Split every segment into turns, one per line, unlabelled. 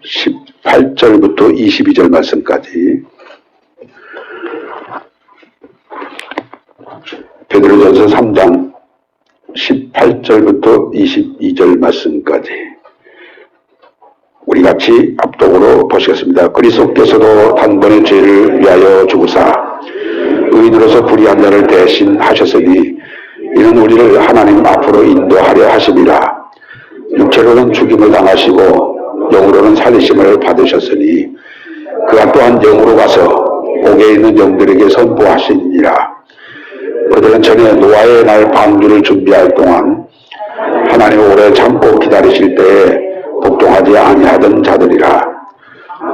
18절부터 22절 말씀까지 베드로전서 3장 18절부터 22절 말씀까지 우리 같이 압독으로 보시겠습니다. 그리스도께서도 단번에 죄를 위하여 죽으사 의인으로서 불의한 자를 대신하셨으니 이는 우리를 하나님 앞으로 인도하려 하심이라. 육체로는 죽임을 당하시고 영으로는 살리심을 받으셨으니 그가 또한 영으로 가서 옥에 있는 영들에게 선포하시니라. 그들은 전에 노아의 날 방주를 준비할 동안 하나님 오래 참고 기다리실 때에 복종하지 아니하던 자들이라.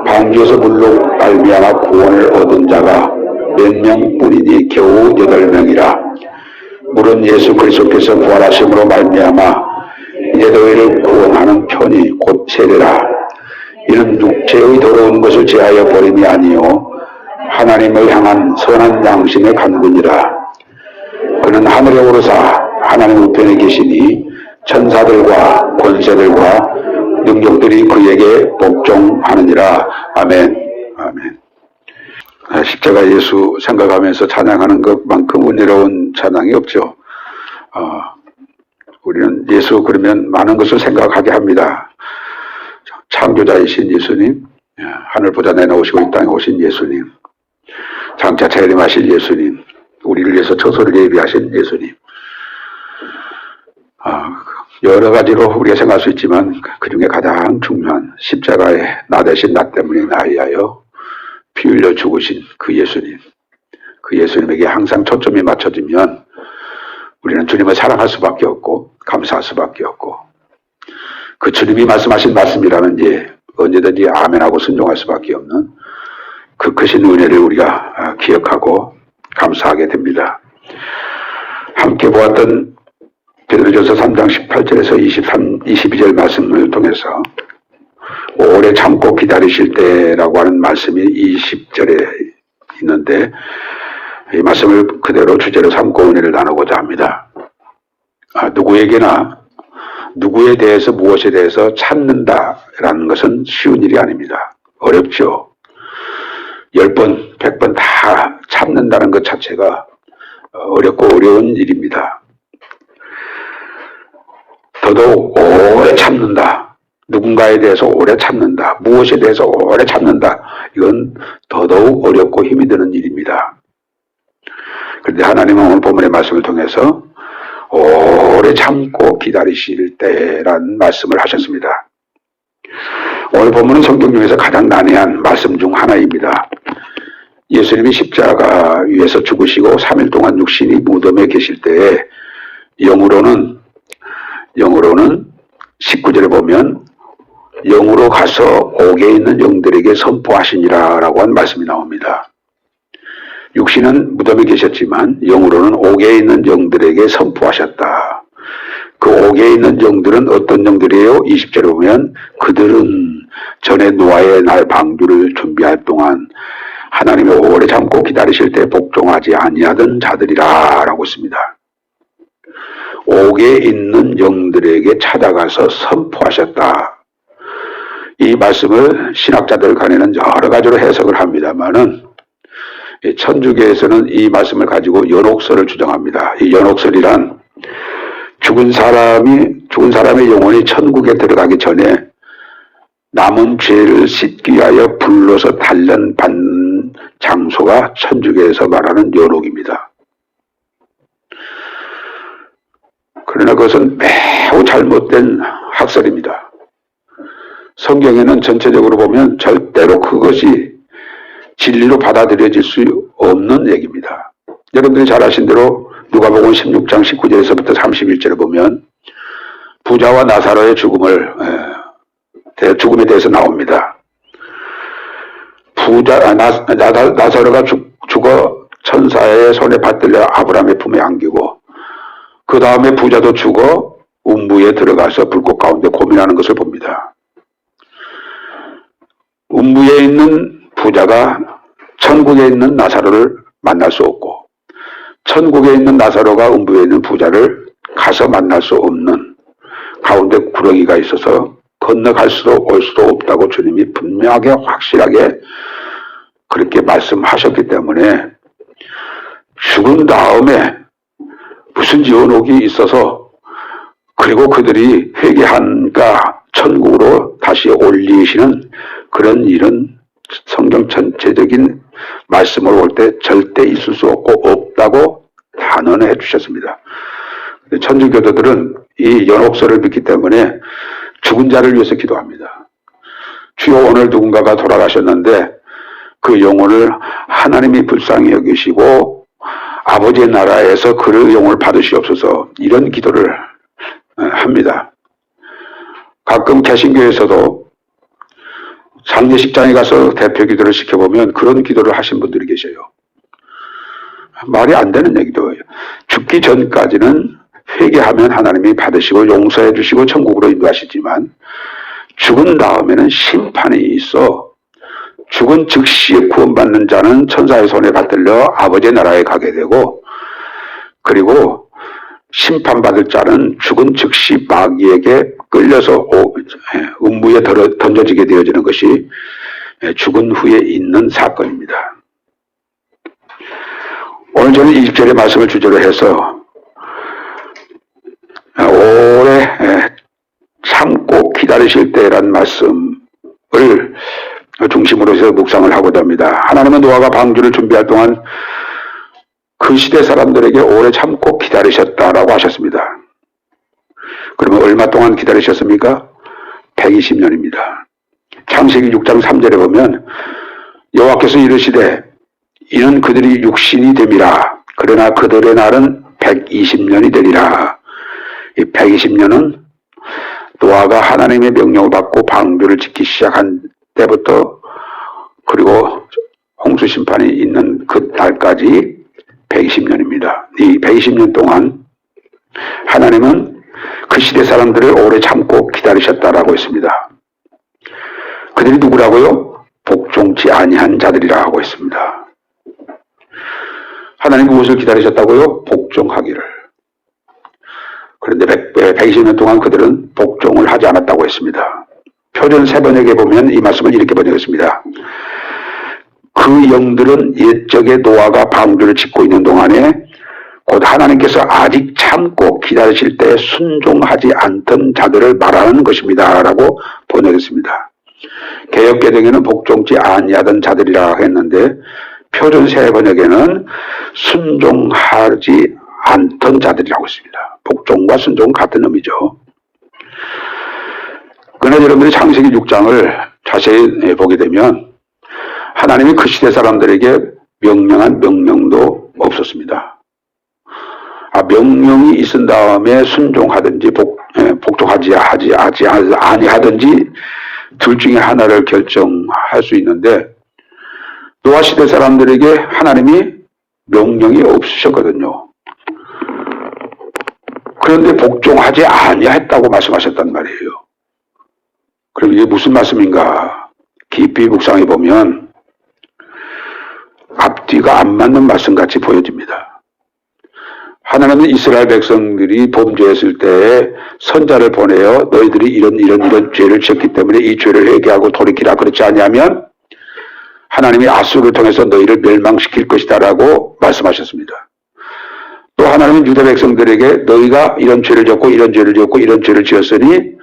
방주에서 물로 말미암아 구원을 얻은 자가 몇 명뿐이니 겨우 8명이라. 물은 예수 그리스도께서 부활하심으로 말미암아 이제 너희를 구원하는 편이 곧 세례라. 이는 육체의 더러운 것을 제하여 버림이 아니요 하나님을 향한 선한 양심의 간구니라. 그는 하늘에 오르사 하나님 우편에 계시니 천사들과 권세들과 능력들이 그에게 복종하느니라. 아멘. 아멘. 십자가 예수 생각하면서 찬양하는 것만큼 은혜로운 찬양이 없죠. 우리는 예수 그러면 많은 것을 생각하게 합니다. 창조자이신 예수님, 하늘보다 내려오시고 이 땅에 오신 예수님, 장차 재림하실 예수님, 우리를 위해서 처소를 예비하신 예수님. 여러 가지로 우리가 생각할 수 있지만 그 중에 가장 중요한 십자가에 나 대신 나 때문에 나 위하여 피 흘려 죽으신 그 예수님. 그 예수님에게 항상 초점이 맞춰지면 우리는 주님을 사랑할 수밖에 없고 감사할 수밖에 없고 그 주님이 말씀하신 말씀이라면 이제 언제든지 아멘하고 순종할 수밖에 없는 그 크신 은혜를 우리가 기억하고 감사하게 됩니다. 함께 보았던 베드로전서 3장 18절에서 22절 말씀을 통해서 오래 참고 기다리실 때라고 하는 말씀이 20절에 있는데 이 말씀을 그대로 주제로 삼고 은혜를 나누고자 합니다. 누구에게나 누구에 대해서 무엇에 대해서 찾는다라는 것은 쉬운 일이 아닙니다. 어렵죠. 10번, 100번 다 찾는다는 것 자체가 어렵고 어려운 일입니다. 더더욱 오래 참는다. 누군가에 대해서 오래 참는다. 무엇에 대해서 오래 참는다. 이건 더더욱 어렵고 힘이 드는 일입니다. 그런데 하나님은 오늘 본문의 말씀을 통해서 오래 참고 기다리실 때라는 말씀을 하셨습니다. 오늘 본문은 성경 중에서 가장 난해한 말씀 중 하나입니다. 예수님이 십자가 위에서 죽으시고 3일 동안 육신이 무덤에 계실 때에 영으로는 19절에 보면 영으로 가서 옥에 있는 영들에게 선포하시니라 라고 한 말씀이 나옵니다. 육신은 무덤에 계셨지만 영으로는 옥에 있는 영들에게 선포하셨다. 그 옥에 있는 영들은 어떤 영들이에요? 20절에 보면 그들은 전에 노아의 날 방주를 준비할 동안 하나님이 오래 참고 기다리실 때 복종하지 아니하던 자들이라 라고 했습니다. 옥에 있는 영들에게 찾아가서 선포하셨다. 이 말씀을 신학자들 간에는 여러 가지로 해석을 합니다만은 천주교에서는 이 말씀을 가지고 연옥설을 주장합니다. 이 연옥설이란 죽은 사람의 영혼이 천국에 들어가기 전에 남은 죄를 씻기 위하여 불로서 단련받는 장소가 천주교에서 말하는 연옥입니다. 그러나 그것은 매우 잘못된 학설입니다. 성경에는 전체적으로 보면 절대로 그것이 진리로 받아들여질 수 없는 얘기입니다. 여러분들이 잘 아신 대로 누가복음 16장 19절에서부터 31절에 보면 부자와 나사로의 죽음에 대해서 나옵니다. 나사로가 죽어 천사의 손에 받들려 아브라함의 품에 안기고 그 다음에 부자도 죽어 음부에 들어가서 불꽃 가운데 고민하는 것을 봅니다. 음부에 있는 부자가 천국에 있는 나사로를 만날 수 없고 천국에 있는 나사로가 음부에 있는 부자를 가서 만날 수 없는 가운데 구렁이가 있어서 건너갈 수도 올 수도 없다고 주님이 분명하게 확실하게 그렇게 말씀하셨기 때문에 죽은 다음에 무슨 지원옥이 있어서 그리고 그들이 회개하니까 천국으로 다시 올리시는 그런 일은 성경 전체적인 말씀을 볼 때 절대 있을 수 없다고 단언해 주셨습니다. 천주교도들은 이 연옥설을 믿기 때문에 죽은 자를 위해서 기도합니다. 주여 오늘 누군가가 돌아가셨는데 그 영혼을 하나님이 불쌍히 여기시고 아버지의 나라에서 그 영혼을 받으시옵소서 이런 기도를 합니다. 가끔 개신교에서도 장례식장에 가서 대표 기도를 시켜보면 그런 기도를 하신 분들이 계셔요. 말이 안 되는 얘기도 죽기 전까지는 회개하면 하나님이 받으시고 용서해 주시고 천국으로 인도하시지만 죽은 다음에는 심판이 있어 죽은 즉시 구원받는 자는 천사의 손에 받들려 아버지의 나라에 가게 되고 그리고 심판받을 자는 죽은 즉시 마귀에게 끌려서 음부에 던져지게 되어지는 것이 죽은 후에 있는 사건입니다. 오늘 저는 20절의 말씀을 주제로 해서 오래 참고 기다리실 때란 말씀을 중심으로 해서 묵상을 하고자 합니다. 하나님은 노아가 방주를 준비할 동안 그 시대 사람들에게 오래 참고 기다리셨다라고 하셨습니다. 그러면 얼마 동안 기다리셨습니까? 120년입니다. 창세기 6장 3절에 보면 여호와께서 이르시되 이는 그들이 육신이 됨이라 그러나 그들의 날은 120년이 되리라. 이 120년은 노아가 하나님의 명령을 받고 방주를 짓기 시작한 때부터 그리고 홍수 심판이 있는 그 날까지 120년입니다. 이 120년 동안 하나님은 그 시대 사람들을 오래 참고 기다리셨다라고 했습니다. 그들이 누구라고요? 복종치 아니한 자들이라 하고 있습니다. 하나님 무엇을 기다리셨다고요? 복종하기를. 그런데 120년 동안 그들은 복종을 하지 않았다고 했습니다. 표준 3번역에 보면 이 말씀을 이렇게 번역했습니다. 그 영들은 옛적에 노아가 방주를 짓고 있는 동안에 곧 하나님께서 아직 참고 기다리실 때 순종하지 않던 자들을 말하는 것입니다. 라고 번역했습니다. 개역개정에는 복종치 아니하던 자들이라 했는데 표준 3번역에는 순종하지 않던 자들이라고 했습니다. 복종과 순종은 같은 의미죠. 그러나 여러분들이 창세기 6장을 자세히 보게 되면 하나님이 그 시대 사람들에게 명령한 명령도 없었습니다. 명령이 있은 다음에 순종하든지 복종하지 아니하든지 둘 중에 하나를 결정할 수 있는데 노아 시대 사람들에게 하나님이 명령이 없으셨거든요. 그런데 복종하지 아니했다고 말씀하셨단 말이에요. 그럼 이게 무슨 말씀인가? 깊이 묵상해 보면 앞뒤가 안 맞는 말씀같이 보여집니다. 하나님은 이스라엘 백성들이 범죄했을 때 선자를 보내어 너희들이 이런 죄를 지었기 때문에 이 죄를 회개하고 돌이키라 그렇지 않냐면 하나님이 아수를 통해서 너희를 멸망시킬 것이다 라고 말씀하셨습니다. 또 하나님은 유다 백성들에게 너희가 이런 죄를 지었고 이런 죄를 지었고 이런 죄를 지었으니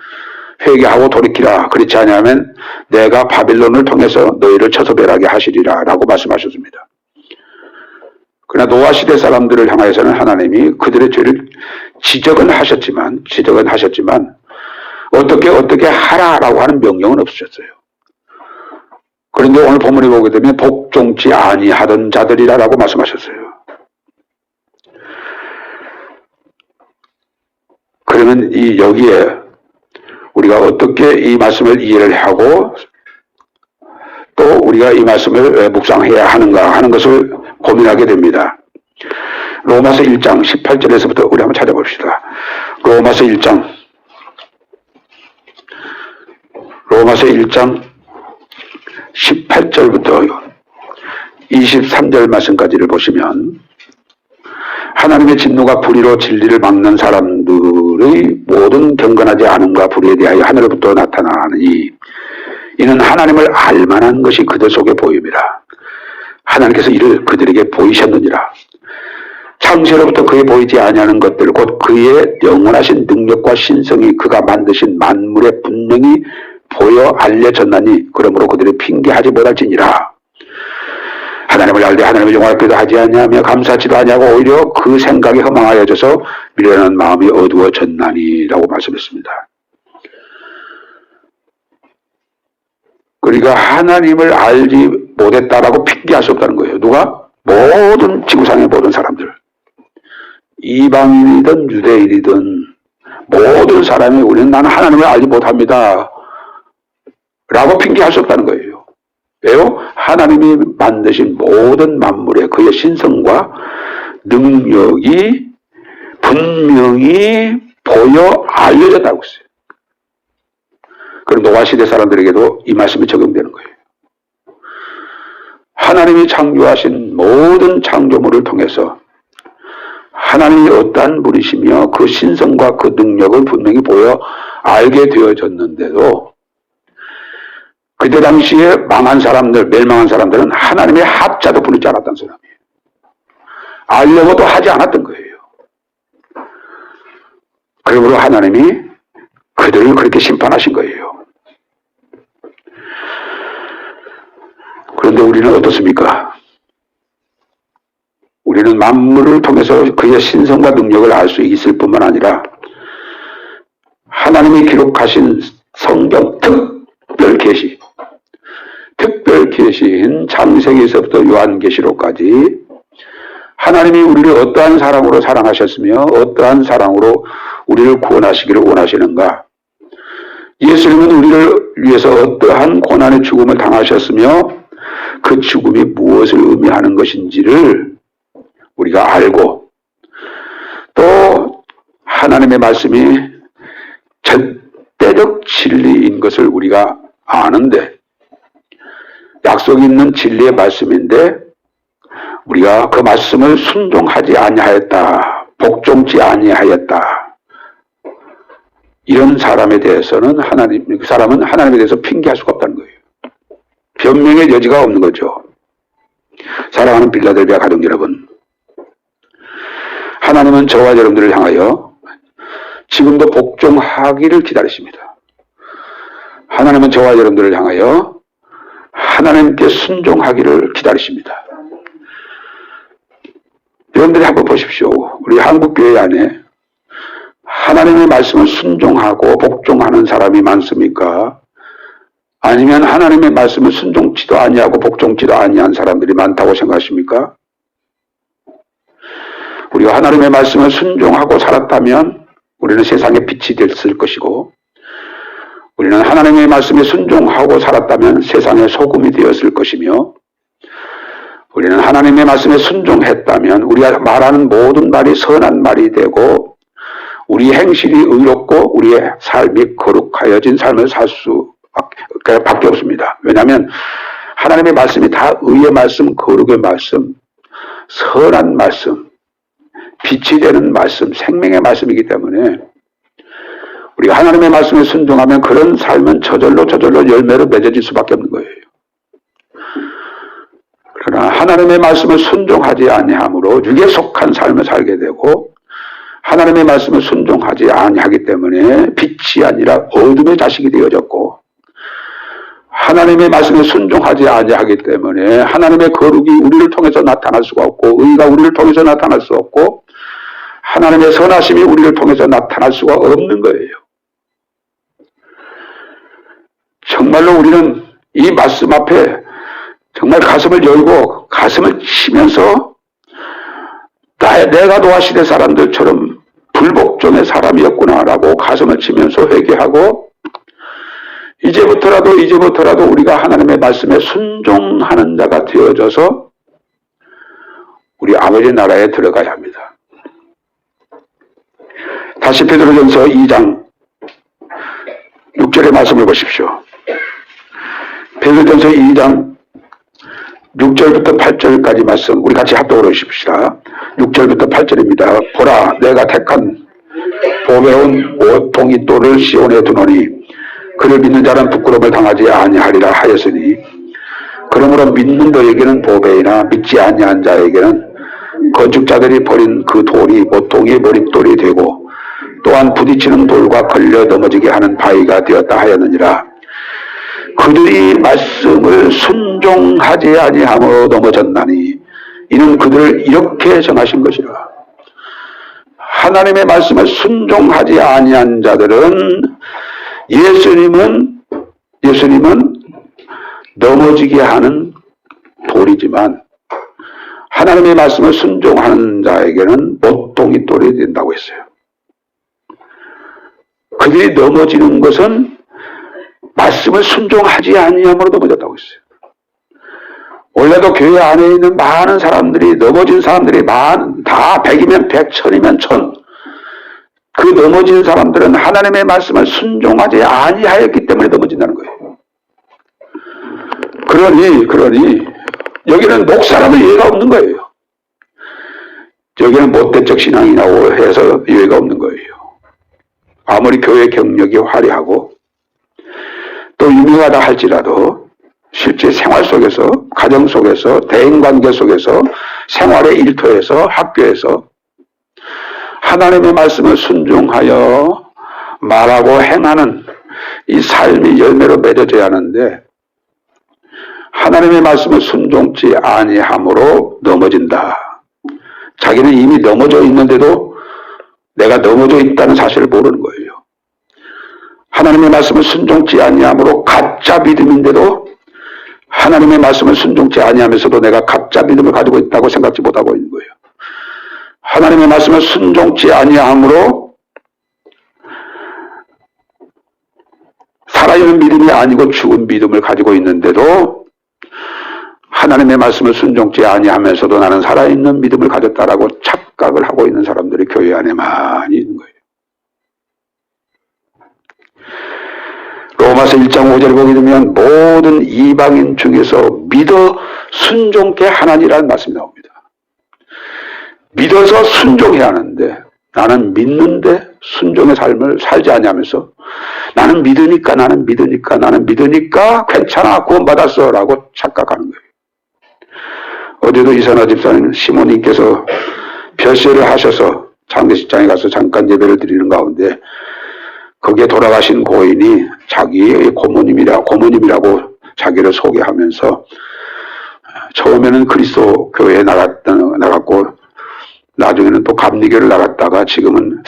회개하고 돌이키라 그렇지 않냐면 내가 바빌론을 통해서 너희를 처소멸하게 하시리라 라고 말씀하셨습니다. 그러나 노아 시대 사람들을 향하여서는 하나님이 그들의 죄를 지적은 하셨지만 어떻게 하라라고 하는 명령은 없으셨어요. 그런데 오늘 본문에 보게 되면 복종치 아니하던 자들이라고 말씀하셨어요. 그러면 여기에 우리가 어떻게 이 말씀을 이해를 하고 또 우리가 이 말씀을 묵상해야 하는가 하는 것을 고민하게 됩니다. 로마서 1장 18절에서부터 우리 한번 찾아봅시다. 로마서 1장 18절부터 23절 말씀까지를 보시면 하나님의 진노가 불의로 진리를 막는 사람들은 사람들의 모든 경건하지 않음과 불의에 대하여 하늘로부터 나타나니 이는 하나님을 알만한 것이 그들 속에 보임이라. 하나님께서 이를 그들에게 보이셨느니라. 창세로부터 그에 보이지 아니하는 것들 곧 그의 영원하신 능력과 신성이 그가 만드신 만물에 분명히 보여 알려졌나니 그러므로 그들이 핑계하지 못할지니라. 하나님을 알되 하나님의 영광을 하지 아니하며 감사하지도 아니하고 오히려 그 생각이 허망하여져서 미련한 마음이 어두워졌나니라고 말씀했습니다. 그러니까 하나님을 알지 못했다라고 핑계할 수 없다는 거예요. 누가? 모든 지구상의 모든 사람들. 이방인이든 유대인이든 모든 사람이 우리는 나는 하나님을 알지 못합니다 라고 핑계할 수 없다는 거예요. 왜요? 하나님이 만드신 모든 만물의 그의 신성과 능력이 분명히 보여 알려졌다고 했어요. 그럼 노아 시대 사람들에게도 이 말씀이 적용되는 거예요. 하나님이 창조하신 모든 창조물을 통해서 하나님이 어떠한 분이시며 그 신성과 그 능력을 분명히 보여 알게 되어졌는데도 그때 당시에 망한 사람들, 멸망한 사람들은 하나님의 합자도 부르지 않았다는 사람이에요. 알려고도 하지 않았던 거예요. 그러므로 하나님이 그들을 그렇게 심판하신 거예요. 그런데 우리는 어떻습니까? 우리는 만물을 통해서 그의 신성과 능력을 알 수 있을 뿐만 아니라 하나님이 기록하신 성경 특별 계시인 창세기에서부터 요한계시록까지 하나님이 우리를 어떠한 사랑으로 사랑하셨으며 어떠한 사랑으로 우리를 구원하시기를 원하시는가, 예수님은 우리를 위해서 어떠한 고난의 죽음을 당하셨으며 그 죽음이 무엇을 의미하는 것인지를 우리가 알고, 또 하나님의 말씀이 절대적 진리인 것을 우리가 아는데, 약속이 있는 진리의 말씀인데 우리가 그 말씀을 순종하지 아니하였다, 복종치 아니하였다, 이런 사람에 대해서는 그 사람은 하나님에 대해서 핑계할 수가 없다는 거예요. 변명의 여지가 없는 거죠. 사랑하는 빌라델비아 가족 여러분, 하나님은 저와 여러분들을 향하여 지금도 복종하기를 기다리십니다. 하나님은 저와 여러분들을 향하여 하나님께 순종하기를 기다리십니다. 여러분들이 한번 보십시오. 우리 한국교회 안에 하나님의 말씀을 순종하고 복종하는 사람이 많습니까? 아니면 하나님의 말씀을 순종치도 아니하고 복종치도 아니한 사람들이 많다고 생각하십니까? 우리가 하나님의 말씀을 순종하고 살았다면 우리는 세상의 빛이 됐을 것이고, 우리는 하나님의 말씀에 순종하고 살았다면 세상의 소금이 되었을 것이며, 우리는 하나님의 말씀에 순종했다면 우리가 말하는 모든 말이 선한 말이 되고 우리 행실이 의롭고 우리의 삶이 거룩하여진 삶을 살 수밖에 없습니다. 왜냐하면 하나님의 말씀이 다 의의 말씀, 거룩의 말씀, 선한 말씀, 빛이 되는 말씀, 생명의 말씀이기 때문에 우리가 하나님의 말씀에 순종하면 그런 삶은 저절로 열매로 맺어질 수밖에 없는 거예요. 그러나 하나님의 말씀을 순종하지 아니함으로 육에 속한 삶을 살게 되고, 하나님의 말씀을 순종하지 아니하기 때문에 빛이 아니라 어둠의 자식이 되어졌고, 하나님의 말씀에 순종하지 아니하기 때문에 하나님의 거룩이 우리를 통해서 나타날 수가 없고, 의가 우리를 통해서 나타날 수 없고, 하나님의 선하심이 우리를 통해서 나타날 수가 없는 거예요. 정말로 우리는 이 말씀 앞에 정말 가슴을 열고 가슴을 치면서 내가 노아 시대 사람들처럼 불복종의 사람이었구나라고 가슴을 치면서 회개하고, 이제부터라도 우리가 하나님의 말씀에 순종하는 자가 되어져서 우리 아버지 나라에 들어가야 합니다. 다시 베드로전서 2장 6절의 말씀을 보십시오. 베드로전서 2장 6절부터 8절까지 말씀 우리 같이 합독으로 해주십시다. 6절부터 8절입니다. 보라, 내가 택한 보배운 5통이돌을 시온에 두노니 그를 믿는 자는 부끄러움을 당하지 아니하리라 하였으니 그러므로 믿는 너에게는 보배이나 믿지 아니한 자에게는 건축자들이 버린 그 돌이 모퉁이의 머릿돌이 되고 또한 부딪히는 돌과 걸려 넘어지게 하는 바위가 되었다 하였느니라. 그들이 말씀을 순종하지 아니함으로 넘어졌나니 이는 그들을 이렇게 정하신 것이라. 하나님의 말씀을 순종하지 아니한 자들은 예수님은 넘어지게 하는 돌이지만 하나님의 말씀을 순종하는 자에게는 모퉁이 돌이 된다고 했어요. 그들이 넘어지는 것은 말씀을 순종하지 아니함으로 넘어졌다고 했어요. 원래도 교회 안에 있는 많은 사람들이 넘어진 사람들이 다 100이면 100, 1000이면 1000. 그 넘어진 사람들은 하나님의 말씀을 순종하지 아니하였기 때문에 넘어진다는 거예요. 그러니 여기는 목사라도 이해가 없는 거예요. 여기는 못된 척 신앙이라고 해서 이해가 없는 거예요. 아무리 교회 경력이 화려하고 또 유명하다 할지라도 실제 생활 속에서, 가정 속에서, 대인관계 속에서, 생활의 일터에서, 학교에서 하나님의 말씀을 순종하여 말하고 행하는 이 삶이 열매로 맺어져야 하는데 하나님의 말씀을 순종치 아니함으로 넘어진다. 자기는 이미 넘어져 있는데도 내가 넘어져 있다는 사실을 모르는 거예요. 하나님의 말씀을 순종치 아니함으로 가짜 믿음인데도 하나님의 말씀을 순종치 아니하면서도 내가 가짜 믿음을 가지고 있다고 생각지 못하고 있는 거예요. 하나님의 말씀을 순종치 아니함으로 살아있는 믿음이 아니고 죽은 믿음을 가지고 있는데도 하나님의 말씀을 순종치 아니하면서도 나는 살아있는 믿음을 가졌다라고 착각을 하고 있는 사람들이 교회 안에 많이 있는 거예요. 로마서 1장 5절을 보게 되면 모든 이방인 중에서 믿어 순종케 하나니라는 말씀이 나옵니다. 믿어서 순종해야 하는데 나는 믿는데 순종의 삶을 살지 않냐면서 나는 믿으니까 괜찮아 구원받았어 라고 착각하는 거예요. 어제도 이선화 집사님 시모님께서 별세를 하셔서 장례식장에 가서 잠깐 예배를 드리는 가운데 거기에 돌아가신 고인이 자기의 고모님이라고 자기를 소개하면서 처음에는 그리스도 교회에 나갔고 나중에는 또 감리교를 나갔다가 지금은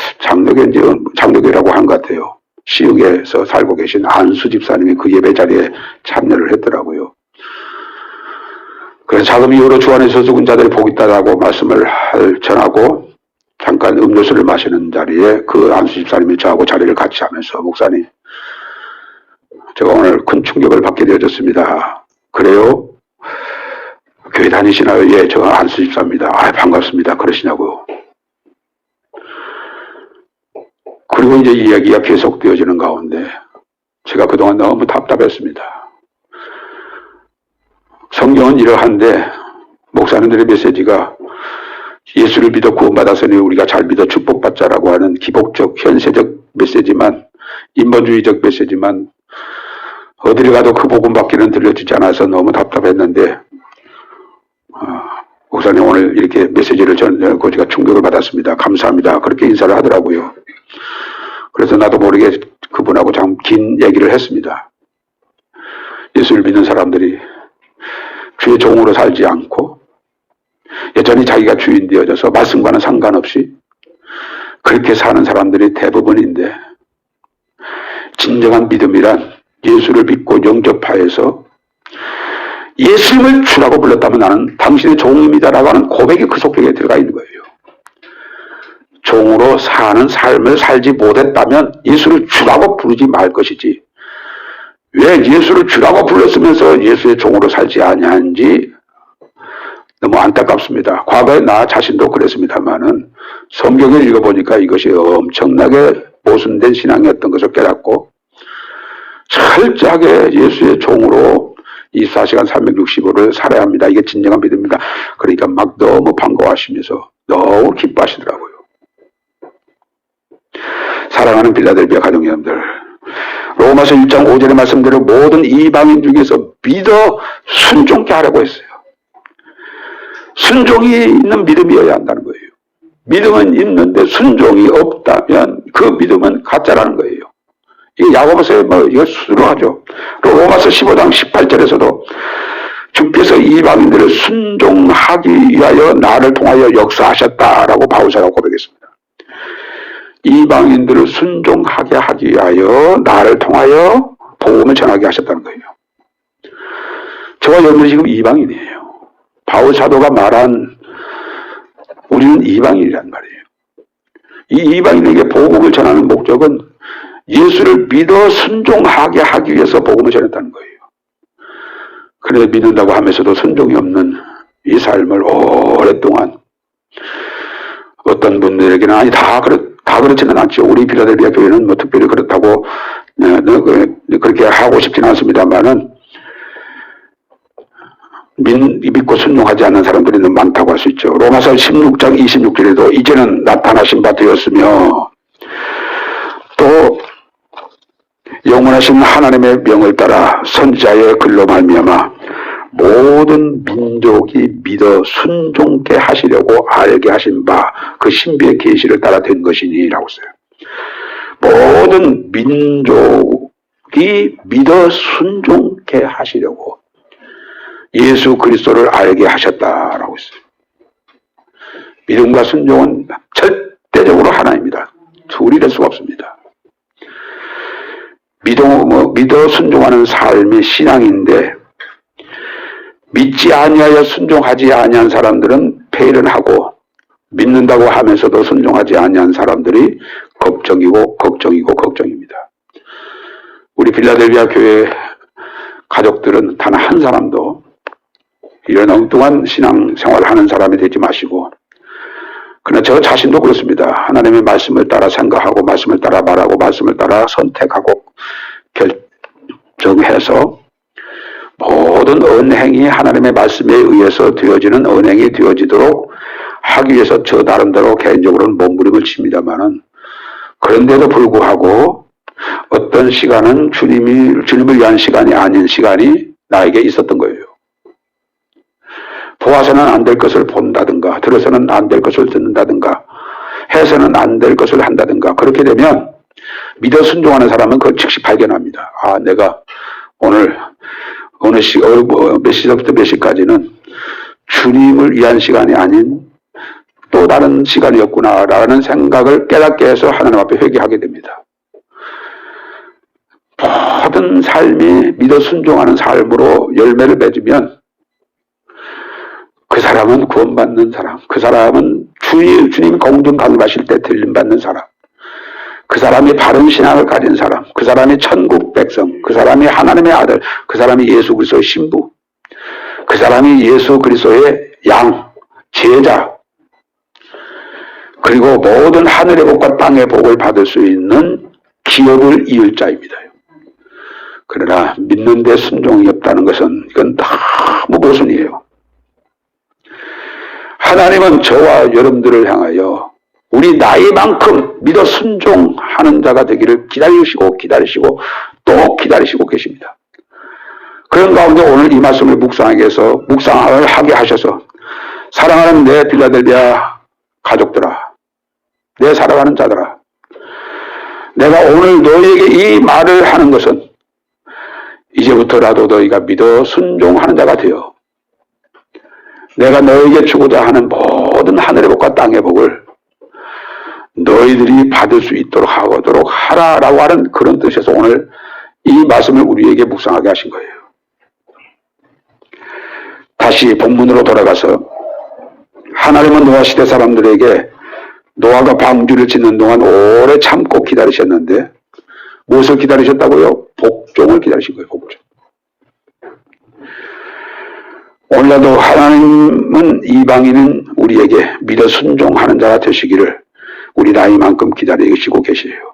장로교라고 한 것 같아요. 시흥에서 살고 계신 안수 집사님이 그 예배 자리에 참여를 했더라고요. 그래서 자금 이후로 주 안에서 죽은 자들이 복이 있다라고 말씀을 전하고 잠깐 음료수를 마시는 자리에 그 안수 집사님이 저하고 자리를 같이 하면서 목사님 제가 오늘 큰 충격을 받게 되어졌습니다. 그래요? 교회 다니시나요? 예, 저 안수 집사입니다. 아, 반갑습니다. 그러시냐고요. 그리고 이제 이야기가 계속되어지는 가운데 제가 그동안 너무 답답했습니다. 성경은 이러한데 목사님들의 메시지가 예수를 믿어 구원받았으니 우리가 잘 믿어 축복받자라고 하는 기복적 현세적 메시지만 인본주의적 메시지만 어디를 가도 그 복음밖에는 들려주지 않아서 너무 답답했는데 목사님 오늘 이렇게 메시지를 전하고 제가 충격을 받았습니다. 감사합니다. 그렇게 인사를 하더라고요. 그래서 나도 모르게 그분하고 참 긴 얘기를 했습니다. 예수를 믿는 사람들이 주의 종으로 살지 않고 여전히 자기가 주인 되어져서 말씀과는 상관없이 그렇게 사는 사람들이 대부분인데 진정한 믿음이란 예수를 믿고 영접하여서 예수님을 주라고 불렀다면 나는 당신의 종입니다라고 하는 고백이 그 속에 들어가 있는 거예요. 종으로 사는 삶을 살지 못했다면 예수를 주라고 부르지 말 것이지 왜 예수를 주라고 불렀으면서 예수의 종으로 살지 아니한지 너무 안타깝습니다. 과거에 나 자신도 그랬습니다만은 성경을 읽어보니까 이것이 엄청나게 모순된 신앙이었던 것을 깨닫고 철저하게 예수의 종으로 24시간 365를 살아야 합니다. 이게 진정한 믿음입니다. 그러니까 막 너무 반가워하시면서 너무 기뻐하시더라고요. 사랑하는 빌라델비아 가족 여러분들, 로마서 1장 5절의 말씀대로 모든 이방인 중에서 믿어 순종케 하라고 했어요. 순종이 있는 믿음이어야 한다는 거예요. 믿음은 있는데 순종이 없다면 그 믿음은 가짜라는 거예요. 이 야고보서에 이거 수록하죠. 로마서 15장 18절에서도 주께서 이방인들을 순종하기 위하여 나를 통하여 역사하셨다라고 바울사가 고백했습니다. 이방인들을 순종하게 하기 위하여 나를 통하여 복음을 전하게 하셨다는 거예요. 저와 여러분들이 지금 이방인이에요. 바울 사도가 말한 우리는 이방인이란 말이에요. 이 이방인에게 복음을 전하는 목적은 예수를 믿어 순종하게 하기 위해서 복음을 전했다는 거예요. 그런데 믿는다고 하면서도 순종이 없는 이 삶을 오랫동안 어떤 분들에게는 아니 다 그렇지는 않죠. 우리 빌라델비아 교회는 특별히 그렇다고 그렇게 하고 싶지는 않습니다만은 믿고 순종하지 않는 사람들이 너무 많다고 할 수 있죠. 로마서 16장 26절에도 이제는 나타나신 바 되었으며 또 영원하신 하나님의 명을 따라 선지자의 글로 말미암아 모든 민족이 믿어 순종케 하시려고 알게 하신 바 그 신비의 계시를 따라 된 것이니 라고 써요. 모든 민족이 믿어 순종케 하시려고 예수 그리스도를 알게 하셨다라고 했어요. 믿음과 순종은 절대적으로 하나입니다. 둘이 될 수가 없습니다. 믿어 순종하는 삶이 신앙인데 믿지 아니하여 순종하지 아니한 사람들은 폐를 하고 믿는다고 하면서도 순종하지 아니한 사람들이 걱정입니다. 우리 빌라델비아 교회 가족들은 단 한 사람도 이런 엉뚱한 신앙생활을 하는 사람이 되지 마시고, 그러나 저 자신도 그렇습니다. 하나님의 말씀을 따라 생각하고 말씀을 따라 말하고 말씀을 따라 선택하고 결정해서 모든 언행이 하나님의 말씀에 의해서 되어지는 언행이 되어지도록 하기 위해서 저 나름대로 개인적으로는 몸부림을 칩니다만은, 그런데도 불구하고 어떤 시간은 주님을 위한 시간이 아닌 시간이 나에게 있었던 거예요. 보아서는 안 될 것을 본다든가 들어서는 안 될 것을 듣는다든가 해서는 안 될 것을 한다든가, 그렇게 되면 믿어 순종하는 사람은 그걸 즉시 발견합니다. 아, 내가 오늘 몇 시부터 몇 시까지는 주님을 위한 시간이 아닌 또 다른 시간이었구나라는 생각을 깨닫게 해서 하나님 앞에 회개하게 됩니다. 모든 삶이 믿어 순종하는 삶으로 열매를 맺으면 그 사람은 구원받는 사람, 그 사람은 주님 공중 강림하실 때 들림받는 사람, 그 사람이 바른 신앙을 가진 사람, 그 사람이 천국 백성, 그 사람이 하나님의 아들, 그 사람이 예수 그리스도의 신부, 그 사람이 예수 그리스도의 양, 제자, 그리고 모든 하늘의 복과 땅의 복을 받을 수 있는 기업을 이을 자입니다. 그러나 믿는 데 순종이 없다는 것은 이건 너무 모순이에요. 하나님은 저와 여러분들을 향하여 우리 나이만큼 믿어 순종하는 자가 되기를 기다리시고 또 기다리시고 계십니다. 그런 가운데 오늘 이 말씀을 묵상을 하게 하셔서, 사랑하는 내 빌라델비아 가족들아, 내 사랑하는 자들아, 내가 오늘 너희에게 이 말을 하는 것은 이제부터라도 너희가 믿어 순종하는 자가 되어 내가 너희에게 주고자 하는 모든 하늘의 복과 땅의 복을 너희들이 받을 수 있도록 하도록 하라라고 하는 그런 뜻에서 오늘 이 말씀을 우리에게 묵상하게 하신 거예요. 다시 본문으로 돌아가서 하나님은 노아 시대 사람들에게 노아가 방주를 짓는 동안 오래 참고 기다리셨는데 무엇을 기다리셨다고요? 복종을 기다리신 거예요. 복종. 오늘날도 하나님은 이방인은 우리에게 믿어 순종하는 자가 되시기를 우리 나이만큼 기다리시고 계세요.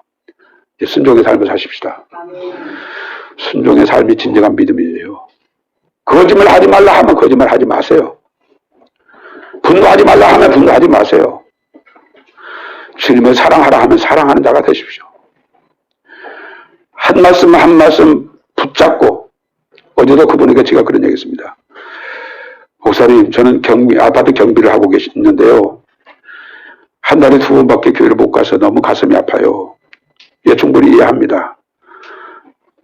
순종의 삶을 사십시다. 순종의 삶이 진정한 믿음이에요. 거짓말 하지 말라 하면 거짓말 하지 마세요. 분노하지 말라 하면 분노하지 마세요. 주님을 사랑하라 하면 사랑하는 자가 되십시오. 한 말씀 한 말씀 붙잡고, 어제도 그분에게 제가 그런 얘기 했습니다. 목사님, 저는 아파트 경비를 하고 있는데요. 한 달에 2번밖에 교회를 못 가서 너무 가슴이 아파요. 예, 충분히 이해합니다.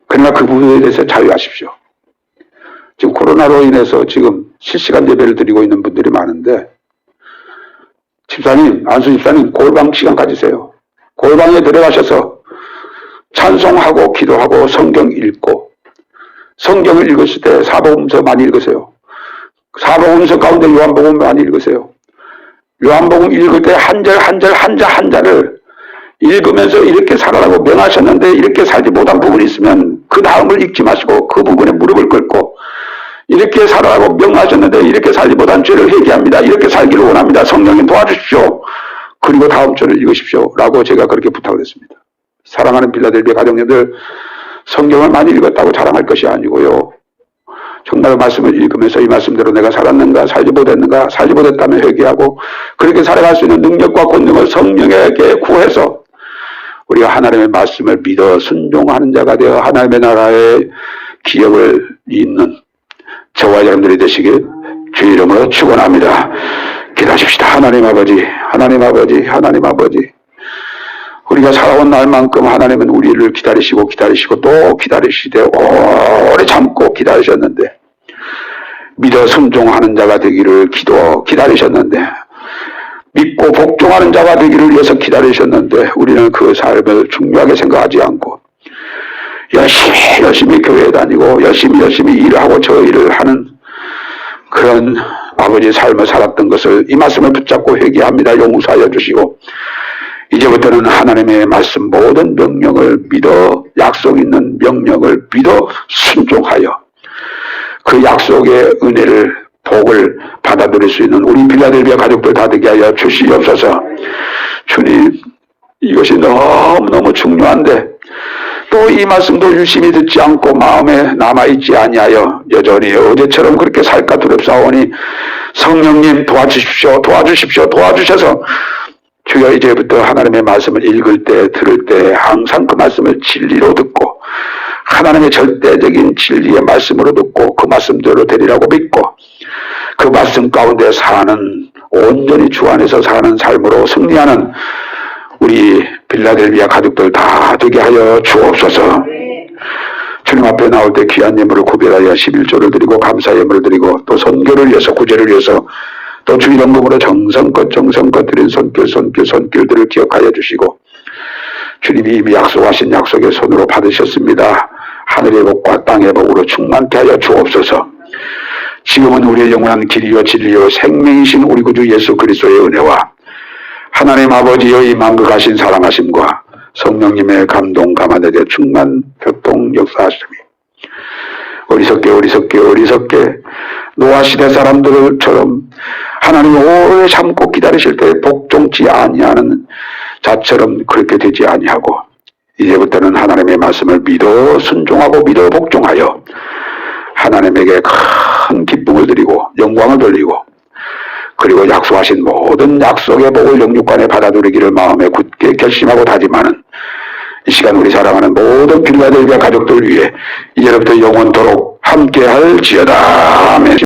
그러나 그 부분에 대해서 자유하십시오. 지금 코로나로 인해서 지금 실시간 예배를 드리고 있는 분들이 많은데, 집사님, 안수 집사님, 골방 시간 가지세요. 골방에 들어가셔서 찬송하고 기도하고 성경 읽고, 성경을 읽으실 때 사복음서 많이 읽으세요. 사복음서 가운데 요한복음 많이 읽으세요. 요한복음 읽을 때 한 절 한 절 한 자를 읽으면서 이렇게 살아라고 명하셨는데 이렇게 살지 못한 부분이 있으면 그 다음을 읽지 마시고 그 부분에 무릎을 꿇고, 이렇게 살아라고 명하셨는데 이렇게 살지 못한 죄를 회개합니다. 이렇게 살기를 원합니다. 성령님 도와주십시오. 그리고 다음 절을 읽으십시오. 라고 제가 그렇게 부탁을 했습니다. 사랑하는 빌라델비아 가정님들, 성경을 많이 읽었다고 자랑할 것이 아니고요. 정말 말씀을 읽으면서 이 말씀대로 내가 살았는가, 살지 못했는가, 살지 못했다면 회개하고 그렇게 살아갈 수 있는 능력과 권능을 성령에게 구해서 우리가 하나님의 말씀을 믿어 순종하는 자가 되어 하나님의 나라의 기업을 잇는 저와 여러분들이 되시길 주 이름으로 축원합니다. 기도하십시다. 하나님 아버지, 하나님 아버지, 하나님 아버지, 우리가 살아온 날만큼 하나님은 우리를 기다리시고 또 기다리시되 오래 참고 기다리셨는데, 믿어 순종하는 자가 되기를 기다리셨는데, 믿고 복종하는 자가 되기를 위해서 기다리셨는데, 우리는 그 삶을 중요하게 생각하지 않고 열심히 교회에 다니고 열심히 일을 하고 저 일을 하는 그런 아버지의 삶을 살았던 것을, 이 말씀을 붙잡고 회개합니다. 용서하여 주시고 이제부터는 하나님의 말씀 모든 명령을 믿어, 약속 있는 명령을 믿어 순종하여 그 약속의 은혜를, 복을 받아들일 수 있는 우리 빌라델비아 가족들 다 되게 하여 주시옵소서. 주님, 이것이 너무너무 중요한데 또 이 말씀도 유심히 듣지 않고 마음에 남아있지 아니하여 여전히 어제처럼 그렇게 살까 두렵사오니 성령님 도와주셔서 주여 이제부터 하나님의 말씀을 읽을 때 들을 때 항상 그 말씀을 진리로 듣고 하나님의 절대적인 진리의 말씀으로 듣고 그 말씀대로 되리라고 믿고 그 말씀 가운데 사는, 온전히 주 안에서 사는 삶으로 승리하는 우리 빌라델비아 가족들 다 되게 하여 주옵소서. 주님 앞에 나올 때 귀한 예물을 구별하여 11조를 드리고 감사 예물을 드리고 또 선교를 위해서, 구제를 위해서 또 주일헌금으로 정성껏 드린 손길들을 기억하여 주시고, 주님이 이미 약속하신 약속의 손으로 받으셨습니다. 하늘의 복과 땅의 복으로 충만케 하여 주옵소서. 지금은 우리의 영원한 길이요 진리요 생명이신 우리 구주 예수 그리스도의 은혜와 하나님 아버지의 만극하신 사랑하심과 성령님의 감동 감화되게 충만 교통 역사하심이 어리석게 노아 시대 사람들처럼 하나님이 오래 참고 기다리실 때 복종치 아니하는 자처럼 그렇게 되지 아니하고 이제부터는 하나님의 말씀을 믿어 순종하고 믿어 복종하여 하나님에게 큰 기쁨을 드리고 영광을 돌리고 그리고 약속하신 모든 약속의 복을 영육간에 받아들이기를 마음에 굳게 결심하고 다짐하는 이 시간 우리 사랑하는 모든 빌라델비아 가족들 위해 이제부터 영원토록 함께할지어다. 아멘.